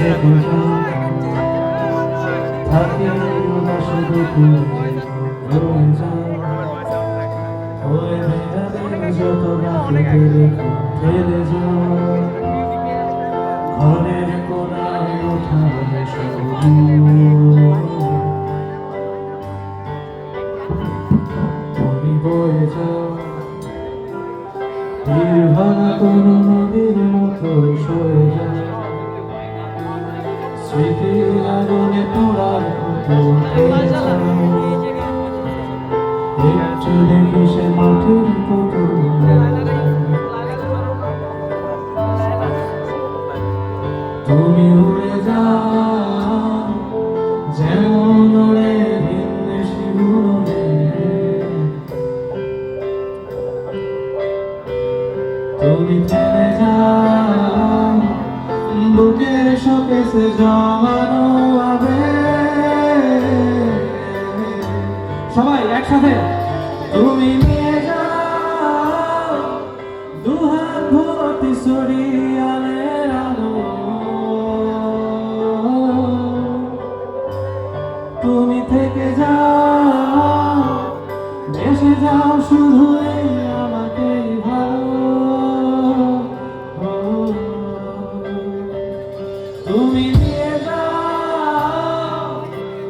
রেখে যাও, থাকে উদাস দুপুর রয়ে যাও, ওই মেয়াদের যত বাকি ঠেলে যাও, ঘরের কোনায় উঠানে তুমি বয়ে যাও, তীর ভাঙা কোনো নদীর মতো সয়ে যাও, স্মৃতির আগুনে পোড়ার মতো ফেলে যাও, একটু দেখি সে মাটির পুতুল তুমি উড়ে যাও, যেমন ওড়ে ভিনদেশি উড়োনে, তুমি থেমে যাও, বুকের শোকেসে জমানো আবেগ, সবাই একসাথে তুমি নিয়ে যাও, দুহাত ভর্তি সরিয়ালের আলো, তুমি থেকে যাও, ভেসে যাও শুধু আমাকে ভালো, তুমি নিয়ে যাও,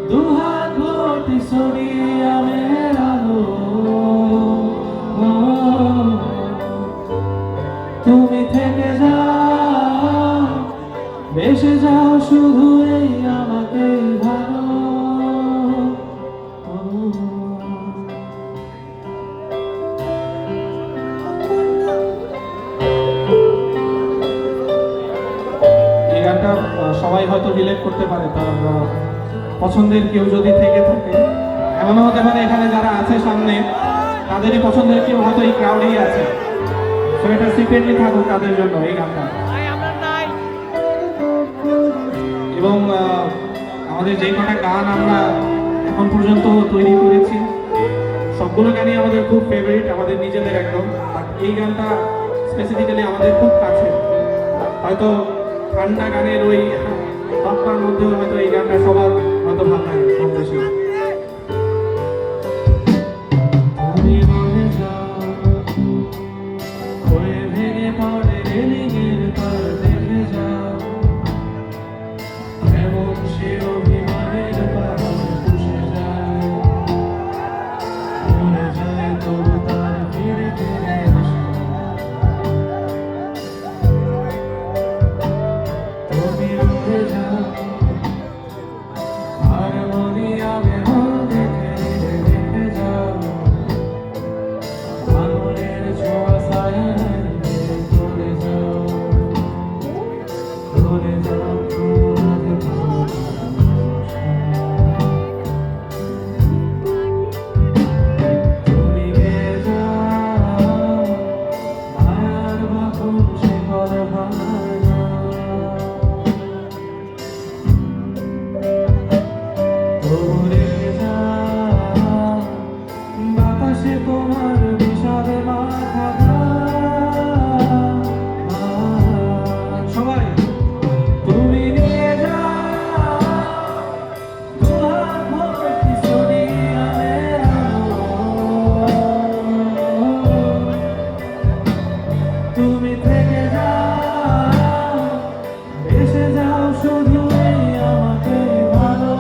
দুহাত ভর্তি সরিয়ালের আলো, তুমি থেকে যাও, ভেসে যাও শুধু আমাকে ভালো। এই গানটা সবাই হয়তো রিলেট করতে পারে, তার পছন্দের কেউ যদি থেকে থাকে, এমনও হতে পারে এখানে যারা আছে সামনে তাদেরই পছন্দের কেউ হয়তো এই ক্রাউডেই আছে, তো এটা সিক্রেটলি থাকুক তাদের জন্য এই গানটা। এবং আমাদের যে কটা গান আমরা এখন পর্যন্ত তৈরি করেছি সবগুলো গানই আমাদের খুব ফেভারিট, আমাদের নিজেদের একদম। বাট এই গানটা স্পেসিফিক্যালি আমাদের খুব কাছে, হয়তো ঠান্ডা গানের ওই তৎপার মধ্যেও হয়তো এই গানটা সবার হয়তো ভালো লাগে কম বেশি। তুমি থেকে যাও, এসে যাও শুধু আমাকে ভালো,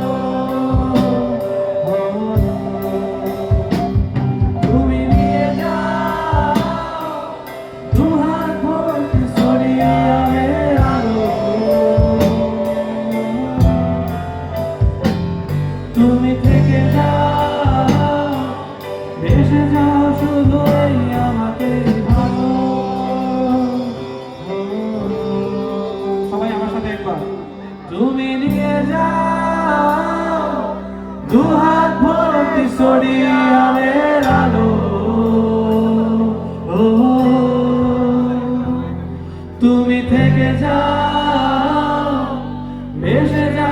তুমি নিয়ে যাও, দুহাত ভর্তি সরিয়ালের আলো, তুমি থেকে যাও, এসে যাও শুধু আমাকে ভালো। তুমি নিয়ে যাও, দুহাত ভর্তি সরিয়ালের আলো, তুমি থেকে যাও, ভেসে যাও।